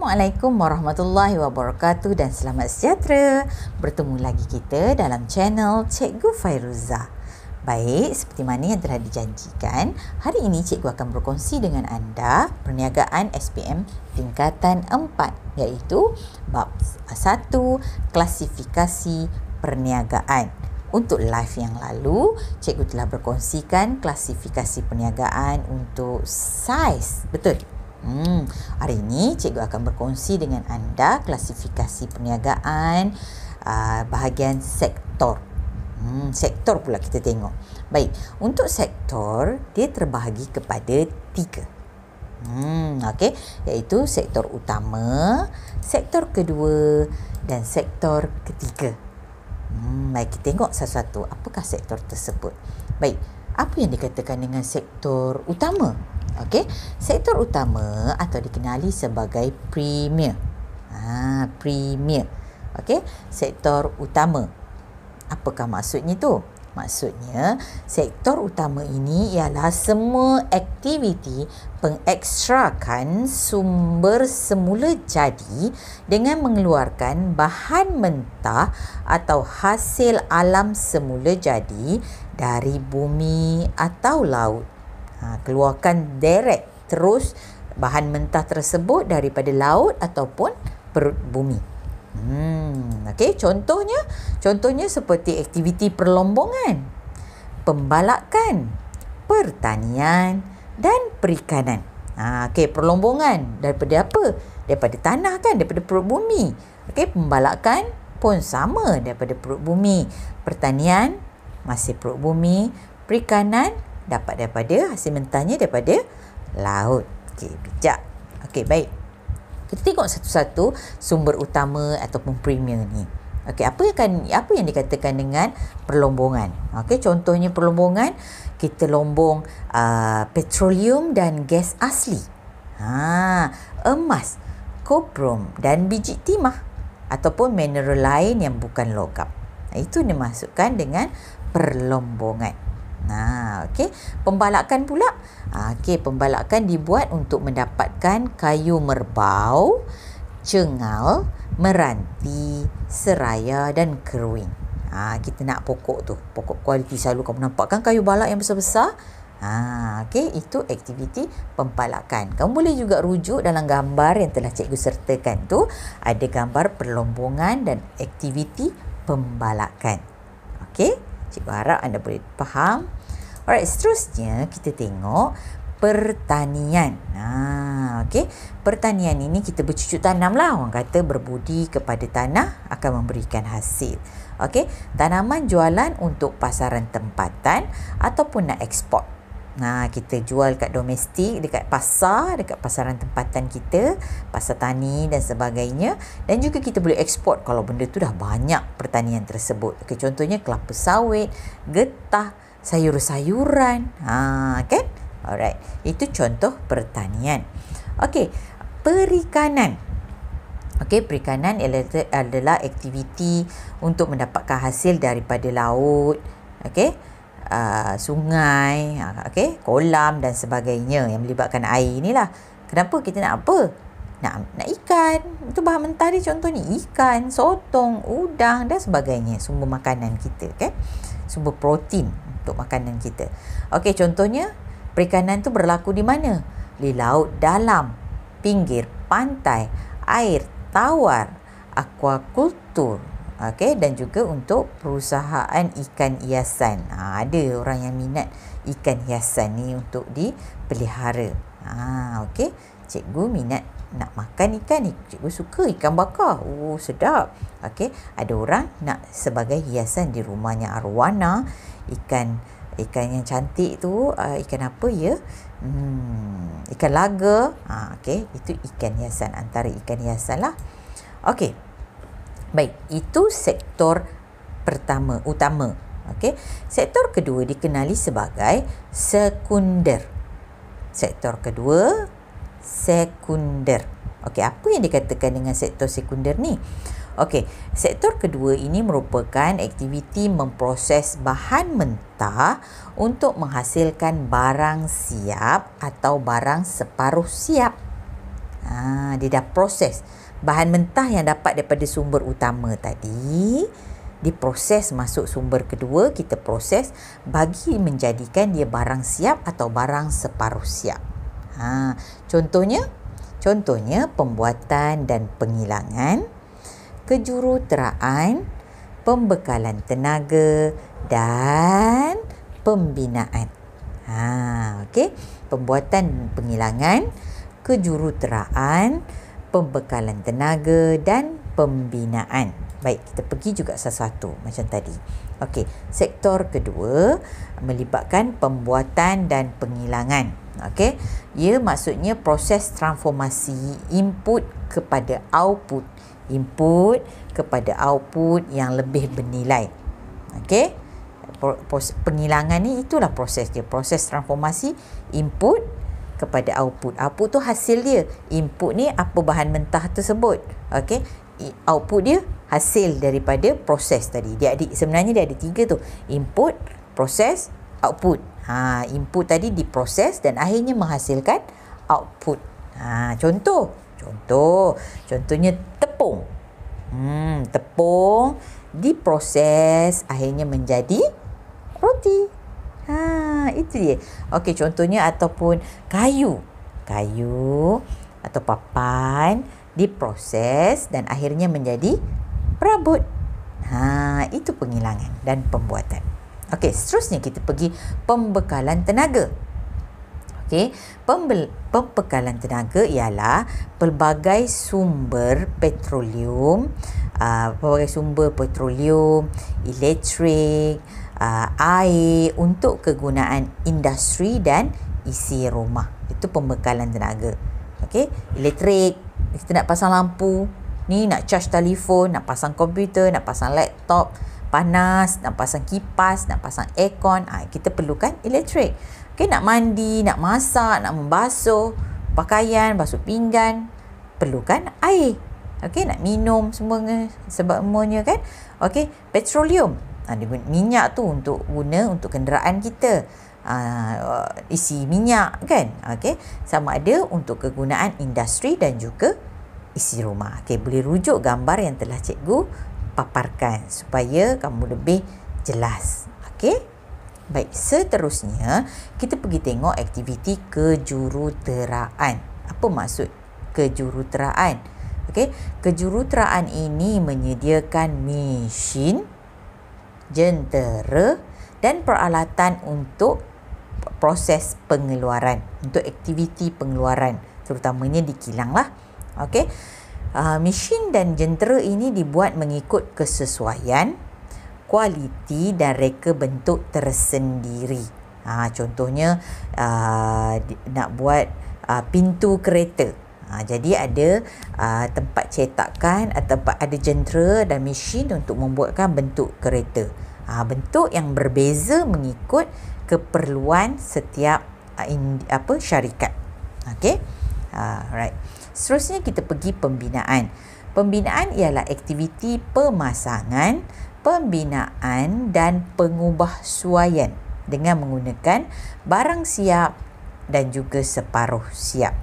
Assalamualaikum warahmatullahi wabarakatuh dan selamat sejahtera. Bertemu lagi kita dalam channel Cikgu Fairuzah. Baik, seperti mana yang telah dijanjikan, hari ini cikgu akan berkongsi dengan anda perniagaan SPM tingkatan 4, iaitu bab 1 klasifikasi perniagaan. Untuk live yang lalu, cikgu telah berkongsikan klasifikasi perniagaan untuk saiz. Betul? Hari ini cikgu akan berkongsi dengan anda klasifikasi perniagaan bahagian sektor. Sektor pula kita tengok. Baik, untuk sektor dia terbahagi kepada 3. Okey, iaitu sektor utama, sektor kedua dan sektor ketiga. Baik, kita tengok satu-satu apakah sektor tersebut. Baik, apa yang dikatakan dengan sektor utama? Okey, sektor utama atau dikenali sebagai premier. Premier. Okey, sektor utama. Apakah maksudnya tu? Maksudnya, sektor utama ini ialah semua aktiviti pengekstrakan sumber semula jadi dengan mengeluarkan bahan mentah atau hasil alam semula jadi dari bumi atau laut. Keluarkan direct terus bahan mentah tersebut daripada laut ataupun perut bumi. Okey, contohnya seperti aktiviti perlombongan, pembalakan, pertanian dan perikanan. Okey, perlombongan daripada apa? Daripada tanah kan, daripada perut bumi. Okey, pembalakan pun sama daripada perut bumi. Pertanian masih perut bumi, perikanan dapat daripada hasil mentahnya daripada laut. Okey, bijak. Okey, baik. Kita tengok satu-satu sumber utama ataupun premier ni. Okey, apa yang dikatakan dengan perlombongan? Okey, contohnya perlombongan, kita lombong petroleum dan gas asli. Emas, koprom dan biji timah ataupun mineral lain yang bukan logam. Itu dimasukkan dengan perlombongan. Okey, pembalakan pula. Okey, pembalakan dibuat untuk mendapatkan kayu merbau, cengal, meranti, seraya dan keruing. Kita nak pokok tu, pokok kualiti. Selalu kamu nampak kan kayu balak yang besar-besar? Okey, itu aktiviti pembalakan. Kamu boleh juga rujuk dalam gambar yang telah cikgu sertakan tu, ada gambar perlombongan dan aktiviti pembalakan. Okey, cikgu harap anda boleh faham. Alright, seterusnya kita tengok pertanian. Okey, pertanian ini kita bercucuk tanam lah. Orang kata berbudi kepada tanah akan memberikan hasil. Okey, tanaman jualan untuk pasaran tempatan ataupun nak ekspor. Kita jual kat domestik, dekat pasar, dekat pasaran tempatan kita, pasar tani dan sebagainya. Dan juga kita boleh ekspor kalau benda tu dah banyak pertanian tersebut. Okey, contohnya kelapa sawit, getah, sayur-sayuran. Kan? Alright. Itu contoh pertanian. Okey, perikanan. Okey, perikanan adalah aktiviti untuk mendapatkan hasil daripada laut, okey, sungai, okey, kolam dan sebagainya yang melibatkan air inilah. Kenapa kita nak apa? Nak ikan. Itu bahan mentah dia, contohnya ikan, sotong, udang dan sebagainya, sumber makanan kita, kan? Sumber protein untuk makanan kita. Okey, contohnya perikanan tu berlaku di mana? Di laut dalam, pinggir pantai, air tawar, aquaculture. Okey, dan juga untuk perusahaan ikan hiasan. Ada orang yang minat ikan hiasan ni untuk dipelihara. Okey, cikgu minat nak makan ikan ni. Cikgu suka ikan bakar. Sedap. Okey, ada orang nak sebagai hiasan di rumahnya, arwana. Ikan yang cantik tu, ikan apa ya? Ikan laga. Okey, itu ikan hiasan, antara ikan hiasan lah. Okey. Baik, itu sektor pertama, utama. Okey. Sektor kedua dikenali sebagai sekunder. Sektor kedua, sekunder. Okey, apa yang dikatakan dengan sektor sekunder ni? Okey, sektor kedua ini merupakan aktiviti memproses bahan mentah untuk menghasilkan barang siap atau barang separuh siap. Dia dah proses. Bahan mentah yang dapat daripada sumber utama tadi diproses masuk sumber kedua, kita proses bagi menjadikan dia barang siap atau barang separuh siap. Contohnya pembuatan dan penghilangan, kejuruteraan, pembekalan tenaga dan pembinaan. Okey, pembuatan dan penghilangan, kejuruteraan, pembekalan tenaga dan pembinaan. Baik, kita pergi juga satu-satu macam tadi. Okey, sektor kedua melibatkan pembuatan dan penghilangan. Okey, ia maksudnya proses transformasi input kepada output. Input kepada output yang lebih bernilai. Okey, penghilangan ni itulah proses dia. Proses transformasi input kepada output. Output tu hasil dia. Input ni apa bahan mentah tersebut. Okey, output dia hasil daripada proses tadi. Sebenarnya dia ada 3 tu. Input, proses, output. Input tadi diproses dan akhirnya menghasilkan output. Contohnya tepung. Tepung diproses akhirnya menjadi roti. Itu dia. Okey, contohnya ataupun kayu atau papan diproses dan akhirnya menjadi perabot. Itu penghilangan dan pembuatan. Okey, seterusnya kita pergi pembekalan tenaga. Okey, pembekalan tenaga ialah pelbagai sumber petroleum, elektrik, air untuk kegunaan industri dan isi rumah. Itu pembekalan tenaga. Okey, elektrik, kita nak pasang lampu, ni nak charge telefon, nak pasang komputer, nak pasang laptop, panas, nak pasang kipas, nak pasang aircon, kita perlukan elektrik. Okey, nak mandi, nak masak, nak membasuh pakaian, basuh pinggan, perlukan air. Okey, nak minum semuanya kan. Okey, petroleum, minyak tu untuk kenderaan kita. Isi minyak kan. Okey, sama ada untuk kegunaan industri dan juga isi rumah. Okey, boleh rujuk gambar yang telah cikgu paparkan supaya kamu lebih jelas. Okey. Baik, seterusnya kita pergi tengok aktiviti kejuruteraan. Apa maksud kejuruteraan? Okey, kejuruteraan ini menyediakan mesin, jentera dan peralatan untuk proses pengeluaran, untuk aktiviti pengeluaran, terutamanya di kilang lah. Okey, mesin dan jentera ini dibuat mengikut kesesuaian, kualiti dan reka bentuk tersendiri. Contohnya nak buat pintu kereta. Jadi ada tempat cetakan, tempat ada jentera dan mesin untuk membuatkan bentuk kereta. Bentuk yang berbeza mengikut keperluan setiap syarikat. Okey. Right. Seterusnya kita pergi pembinaan. Pembinaan ialah aktiviti pemasangan, pembinaan dan pengubahsuaian dengan menggunakan barang siap dan juga separuh siap.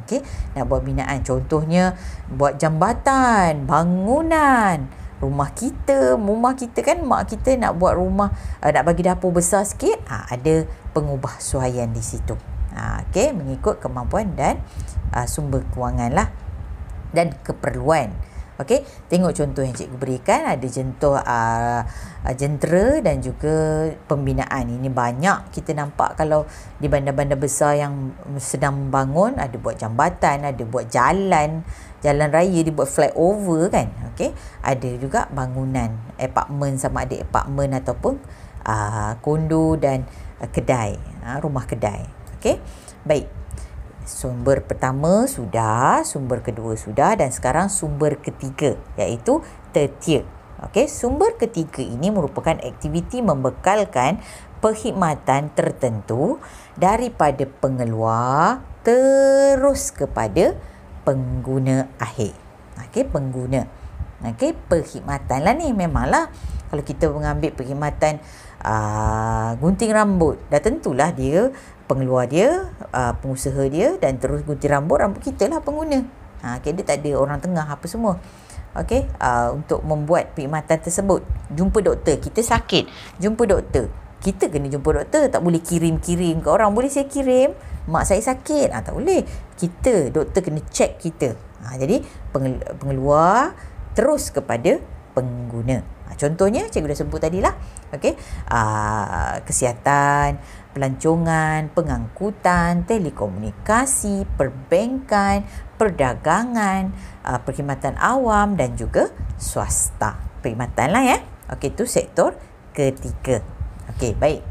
Okey, nak buat binaan, contohnya buat jambatan, bangunan, rumah kita kan, mak kita nak buat rumah, nak bagi dapur besar sikit, ada pengubahsuaian di situ. Okey, mengikut kemampuan dan sumber kewangan lah dan keperluan. Okey, tengok contoh yang cikgu berikan, ada jentera dan juga pembinaan. Ini banyak kita nampak kalau di bandar-bandar besar yang sedang membangun, ada buat jambatan, ada buat jalan raya, dia buat flyover kan. Okey, ada juga bangunan apartmen, sama ada apartmen ataupun kondo dan kedai, rumah kedai. Okey, baik. Sumber pertama sudah, sumber kedua sudah, dan sekarang sumber ketiga iaitu tertier. Okey, sumber ketiga ini merupakan aktiviti membekalkan perkhidmatan tertentu daripada pengeluar terus kepada pengguna akhir. Okey, pengguna. Okey, perkhidmatan lah ni, memanglah kalau kita mengambil perkhidmatan gunting rambut, dah tentulah dia pengeluar dia, pengusaha dia, dan terus gunting rambut kita lah pengguna. Okay, dia tak ada orang tengah apa semua. Okay, untuk membuat perkhidmatan tersebut, jumpa doktor, kita sakit, jumpa doktor, kita kena jumpa doktor, tak boleh kirim-kirim ke orang. Boleh saya kirim, mak saya sakit, tak boleh, kita, doktor kena check kita. Jadi pengeluar terus kepada pengguna. Contohnya cikgu dah sebut tadilah. Okey, kesihatan, pelancongan, pengangkutan, telekomunikasi, perbankan, perdagangan, perkhidmatan awam dan juga swasta. Perkhidmatan lah ya. Okey, itu sektor ketiga. Okey, baik.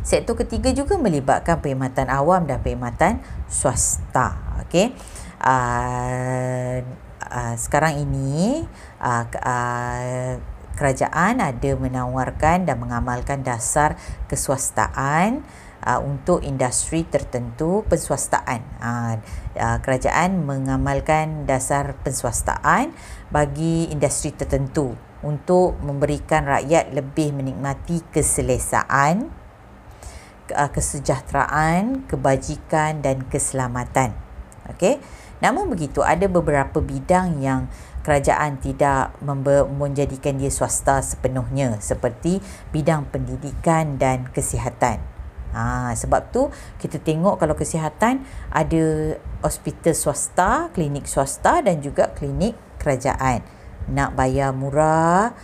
Sektor ketiga juga melibatkan perkhidmatan awam dan perkhidmatan swasta. Okey. Sekarang ini kerajaan ada menawarkan dan mengamalkan dasar keswastaan untuk industri tertentu penswastaan. Kerajaan mengamalkan dasar penswastaan bagi industri tertentu untuk memberikan rakyat lebih menikmati keselesaan, kesejahteraan, kebajikan dan keselamatan. Okey. Namun begitu, ada beberapa bidang yang kerajaan tidak menjadikan dia swasta sepenuhnya, seperti bidang pendidikan dan kesihatan. Sebab tu kita tengok kalau kesihatan ada hospital swasta, klinik swasta dan juga klinik kerajaan. Nak bayar murah,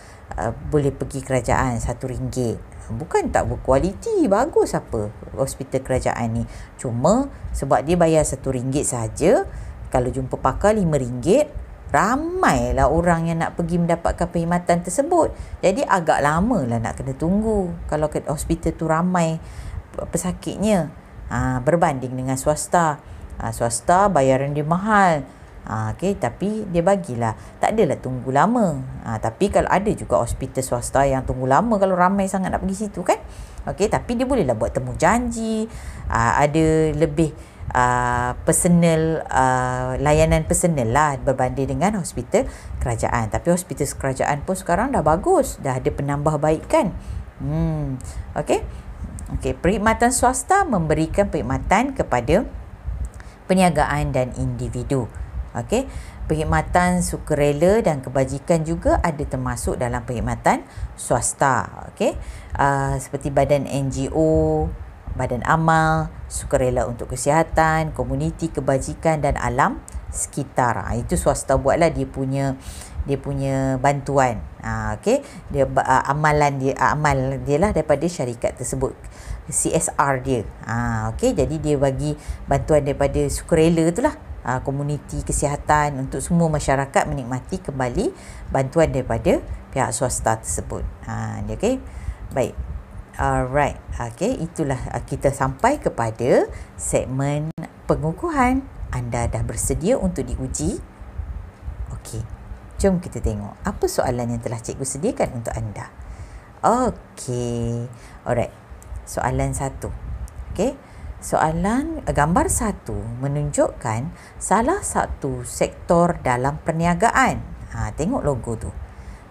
boleh pergi kerajaan RM1. Bukan tak berkualiti, bagus apa hospital kerajaan ni. Cuma sebab dia bayar RM1 saja, kalau jumpa pakar RM5, ramailah orang yang nak pergi mendapatkan perkhidmatan tersebut. Jadi agak lama lah nak kena tunggu kalau hospital tu ramai pesakitnya, berbanding dengan swasta. Swasta bayaran dia mahal, okay, tapi dia bagilah, tak adalah tunggu lama. Tapi kalau ada juga hospital swasta yang tunggu lama kalau ramai sangat nak pergi situ kan. Okay, tapi dia bolehlah buat temu janji, ada lebih personal, layanan personal lah berbanding dengan hospital kerajaan. Tapi hospital kerajaan pun sekarang dah bagus, dah ada penambahbaikan. Okey. Perkhidmatan swasta memberikan perkhidmatan kepada perniagaan dan individu. Okey. Perkhidmatan sukarela dan kebajikan juga ada termasuk dalam perkhidmatan swasta. Okey. Seperti badan NGO, badan amal, sukarela untuk kesihatan, komuniti kebajikan dan alam sekitar. Itu swasta buatlah dia punya bantuan. Okey, dia amalan dia lah daripada syarikat tersebut, CSR dia. Okey, jadi dia bagi bantuan daripada sukarela itulah, komuniti kesihatan untuk semua masyarakat menikmati kembali bantuan daripada pihak swasta tersebut. Okey, baik. Alright, okay, itulah kita sampai kepada segmen pengukuhan. Anda dah bersedia untuk diuji? Okey, jom kita tengok apa soalan yang telah cikgu sediakan untuk anda. Okey, alright. Soalan 1. Okey, soalan gambar 1 menunjukkan salah satu sektor dalam perniagaan. Tengok logo tu.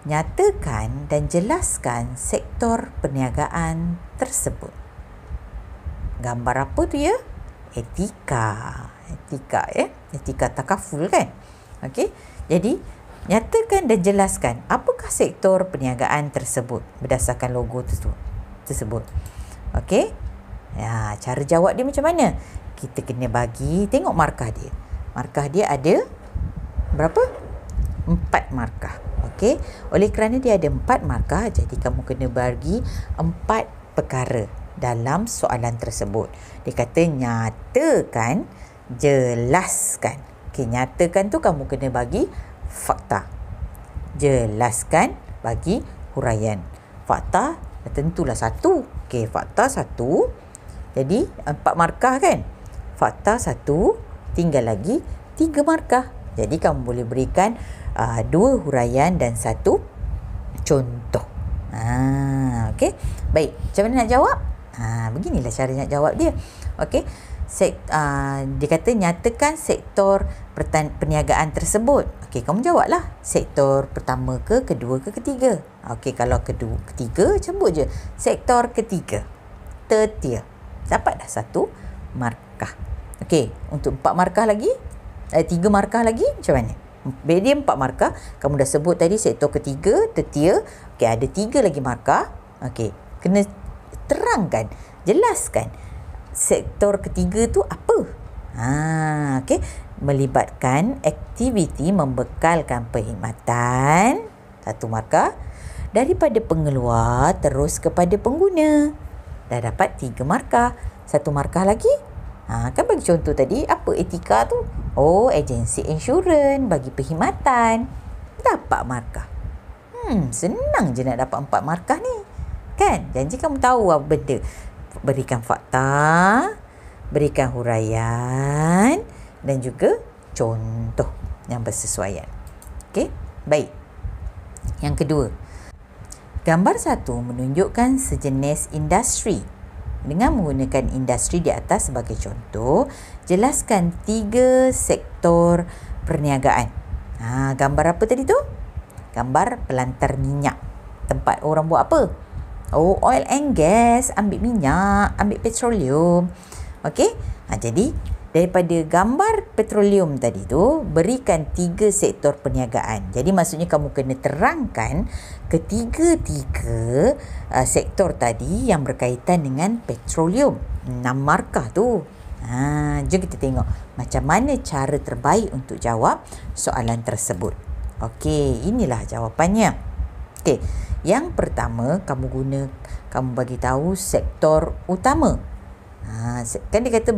Nyatakan dan jelaskan sektor perniagaan tersebut. Gambar apa tu ya? Etika ya. Etika takaful kan? Okey. Jadi, nyatakan dan jelaskan apakah sektor perniagaan tersebut berdasarkan logo tersebut. Okey. Ya, cara jawab dia macam mana? Kita kena bagi, tengok markah dia. Markah dia ada berapa? 4 markah. Okey, oleh kerana dia ada 4 markah, jadi kamu kena bagi 4 perkara dalam soalan tersebut. Dia kata nyatakan, jelaskan. Okey, nyatakan tu kamu kena bagi fakta. Jelaskan bagi huraian. Fakta tentulah 1. Okey, fakta 1. Jadi 4 markah kan? Fakta 1, tinggal lagi 3 markah. Jadi kamu boleh berikan 2 huraian dan 1 contoh. Okey. Baik, macam mana nak jawab? Beginilah cara nak jawab dia. Okey. Dia kata nyatakan sektor perniagaan tersebut. Okey, kamu jawablah sektor pertama ke, kedua ke, ketiga. Okey, kalau ketiga, sebut je sektor ketiga. Third tier. Dapat dah 1 markah. Okey, untuk 4 markah lagi, 3 markah lagi macam mana? Dia 4 markah. Kamu dah sebut tadi sektor ketiga, third tier. Okey, ada 3 lagi markah. Okey, kena terangkan, jelaskan sektor ketiga tu apa. Okey, melibatkan aktiviti membekalkan perkhidmatan, 1 markah, daripada pengeluar terus kepada pengguna. Dah dapat 3 markah. 1 markah lagi. Kan bagi contoh tadi, apa etika tu? Oh, agensi insurans bagi perkhidmatan. Dapat markah. Senang je nak dapat 4 markah ni. Kan? Janji kamu tahu apa benda. Berikan fakta, berikan huraian dan juga contoh yang bersesuaian. Okey? Baik. Yang kedua, gambar 1 menunjukkan sejenis industri. Dengan menggunakan industri di atas sebagai contoh, jelaskan 3 sektor perniagaan. Gambar apa tadi tu? Gambar pelantar minyak. Tempat orang buat apa? Oh, oil and gas, ambil minyak, ambil petroleum. Okey? Jadi daripada gambar petroleum tadi tu, berikan 3 sektor perniagaan. Jadi maksudnya kamu kena terangkan ketiga-tiga sektor tadi yang berkaitan dengan petroleum. 6 markah tu. Jom kita tengok macam mana cara terbaik untuk jawab soalan tersebut. Okey, inilah jawapannya. Okey, yang pertama kamu bagi tahu sektor utama. Kan dia kata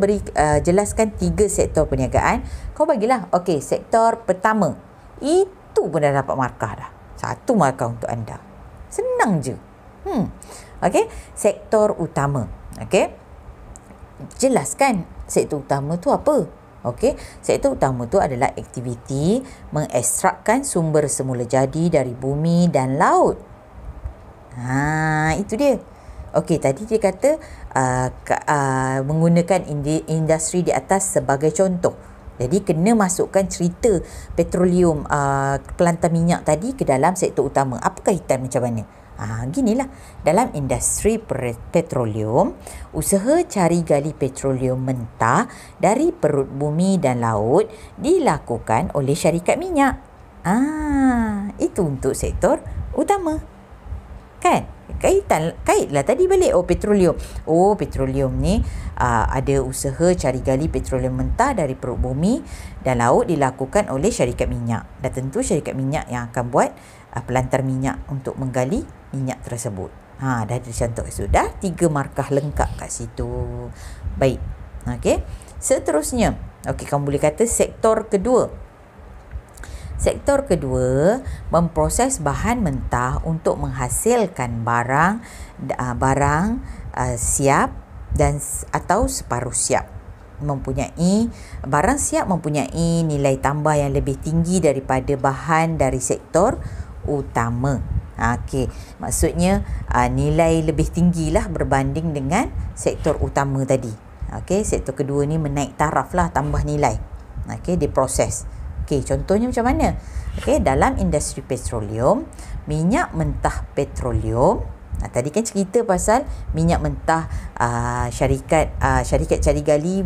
jelaskan 3 sektor perniagaan. Kau bagilah, okey, sektor pertama. Itu pun dah dapat markah dah. 1 markah untuk anda. Senang je. Okey, sektor utama. Okey, jelaskan sektor utama tu apa. Okey, sektor utama tu adalah aktiviti mengekstrakkan sumber semula jadi dari bumi dan laut. Itu dia. Okey, tadi dia kata menggunakan industri di atas sebagai contoh. Jadi kena masukkan cerita petroleum, pelantar minyak tadi ke dalam sektor utama. Apa kaitan macam mana? Ginilah. Dalam industri petroleum, usaha cari gali petroleum mentah dari perut bumi dan laut dilakukan oleh syarikat minyak. Itu untuk sektor utama. Kan? Kaitlah tadi balik. Petroleum ni ada usaha cari gali petroleum mentah dari perut bumi dan laut dilakukan oleh syarikat minyak. Dan tentu syarikat minyak yang akan buat pelantar minyak untuk menggali minyak tersebut. Dah ada contoh. Sudah 3 markah lengkap kat situ. Baik. Okey. Seterusnya, kamu boleh kata sektor kedua. Sektor kedua memproses bahan mentah untuk menghasilkan barang siap dan atau separuh siap. Barang siap mempunyai nilai tambah yang lebih tinggi daripada bahan dari sektor utama. Maksudnya nilai lebih tinggilah berbanding dengan sektor utama tadi. Sektor kedua ni menaik taraf lah, tambah nilai. Diproses. Contohnya macam mana? Dalam industri petroleum, minyak mentah petroleum. Tadi kan cerita pasal minyak mentah, syarikat cari gali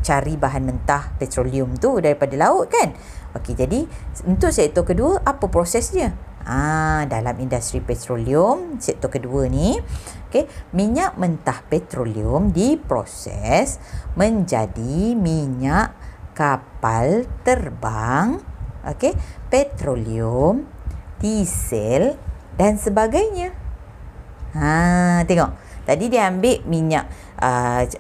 cari bahan mentah petroleum tu daripada laut kan. Jadi untuk sektor kedua, apa prosesnya? Dalam industri petroleum sektor kedua ni, minyak mentah petroleum diproses menjadi minyak kapal terbang, petroleum, diesel dan sebagainya. Tengok. Tadi dia ambil minyak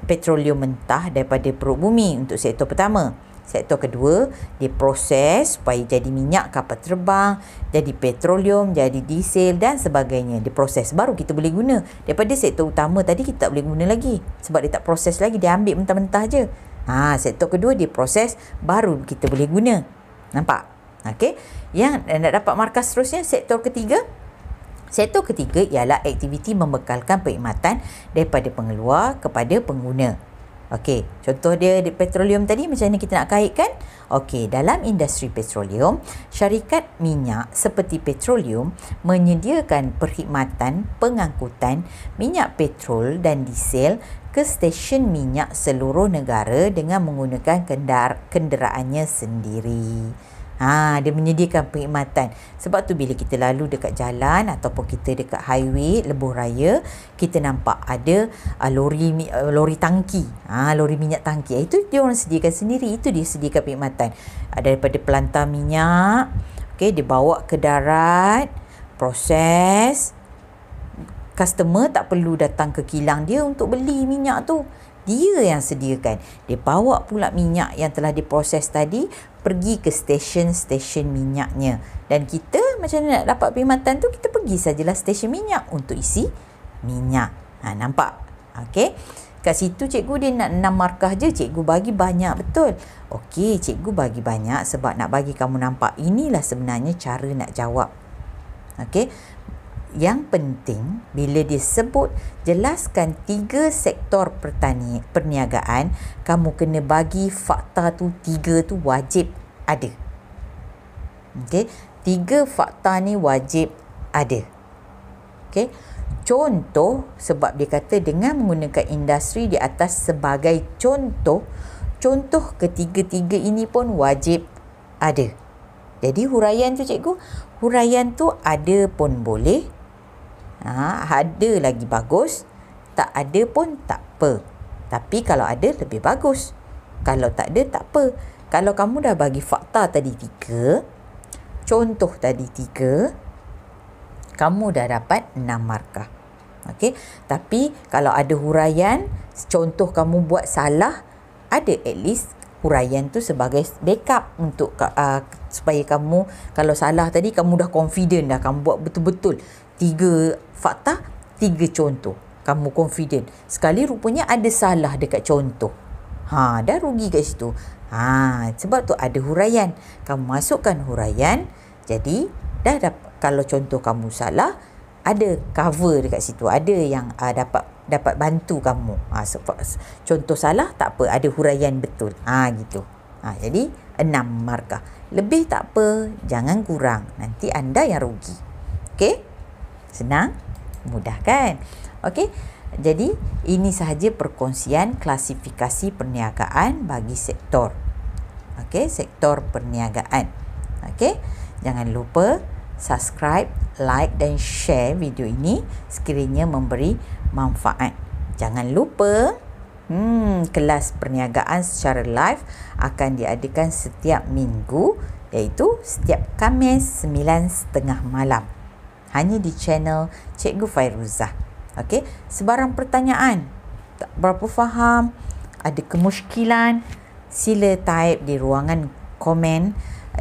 petroleum mentah daripada perut bumi untuk sektor pertama. Sektor kedua, diproses supaya jadi minyak kapal terbang, jadi petroleum, jadi diesel dan sebagainya. Diproses, baru kita boleh guna. Daripada sektor utama tadi kita tak boleh guna lagi. Sebab dia tak proses lagi, dia ambil mentah-mentah je. Sektor kedua diproses, baru kita boleh guna. Nampak? Yang nak dapat markah seterusnya, sektor ketiga. Sektor ketiga ialah aktiviti membekalkan perkhidmatan daripada pengeluar kepada pengguna. Okey, contoh dia di petroleum tadi macam mana kita nak kaitkan? Okey, dalam industri petroleum, syarikat minyak seperti petroleum menyediakan perkhidmatan pengangkutan minyak petrol dan diesel ke stesen minyak seluruh negara dengan menggunakan kenderaannya sendiri. Dia menyediakan perkhidmatan. Sebab tu bila kita lalu dekat jalan ataupun kita dekat highway lebuh raya, kita nampak ada lori tangki. Lori minyak tangki. Itu dia orang sediakan sendiri. Itu dia sediakan perkhidmatan. Daripada pelantar minyak, okey, dibawa ke darat, proses. Customer tak perlu datang ke kilang dia untuk beli minyak tu. Dia yang sediakan. Dia bawa pula minyak yang telah diproses tadi pergi ke stesen-stesen minyaknya. Dan kita macam mana nak dapat perkhidmatan tu? Kita pergi sajalah stesen minyak untuk isi minyak. Nampak? Okey. Kat situ cikgu dia nak 6 markah je. Cikgu bagi banyak betul. Okey, cikgu bagi banyak sebab nak bagi kamu nampak inilah sebenarnya cara nak jawab. Okey. Yang penting bila dia sebut jelaskan 3 sektor perniagaan, kamu kena bagi fakta tu 3 tu wajib ada. Okey, 3 fakta ni wajib ada. Okey. Contoh, sebab dia kata dengan menggunakan industri di atas sebagai contoh ketiga-tiga ini pun wajib ada. Jadi huraian tu cikgu, huraian tu ada pun boleh, ada lagi bagus, tak ada pun tak apa. Tapi kalau ada lebih bagus. Kalau tak ada tak apa. Kalau kamu dah bagi fakta tadi 3, contoh tadi 3, kamu dah dapat 6 markah. Okey, tapi kalau ada huraian, contoh kamu buat salah, ada at least huraian tu sebagai backup untuk supaya kamu kalau salah tadi kamu dah confident dah, kamu buat betul-betul 3 fakta, 3 contoh. Kamu confident. Sekali rupanya ada salah dekat contoh. Dah rugi kat situ. Sebab tu ada huraian. Kamu masukkan huraian. Jadi dah dapat, kalau contoh kamu salah, ada cover dekat situ. Ada yang dapat bantu kamu. Contoh salah tak apa, ada huraian betul. Gitu. Jadi 6 markah. Lebih tak apa, jangan kurang. Nanti anda yang rugi. Okey? Senang? Mudah kan? Okey. Jadi ini sahaja perkongsian klasifikasi perniagaan bagi sektor. Okey, sektor perniagaan. Okey. Jangan lupa subscribe, like dan share video ini sekiranya memberi manfaat. Jangan lupa kelas perniagaan secara live akan diadakan setiap minggu, iaitu setiap Khamis 9.30 malam. Hanya di channel Cikgu Fairuzah. Okey, sebarang pertanyaan, tak berapa faham, ada kemusykilan, sila type di ruangan komen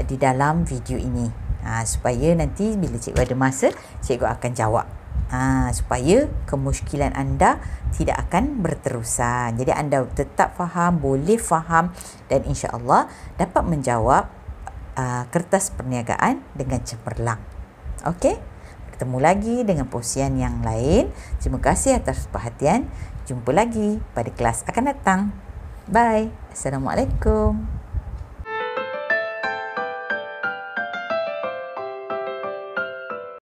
di dalam video ini. Supaya nanti bila cikgu ada masa, cikgu akan jawab. Supaya kemusykilan anda tidak akan berterusan. Jadi anda tetap faham, boleh faham dan insya-Allah dapat menjawab kertas perniagaan dengan cemerlang. Okey? Bertemu lagi dengan perkongsian yang lain. Terima kasih atas perhatian. Jumpa lagi pada kelas akan datang. Bye. Assalamualaikum.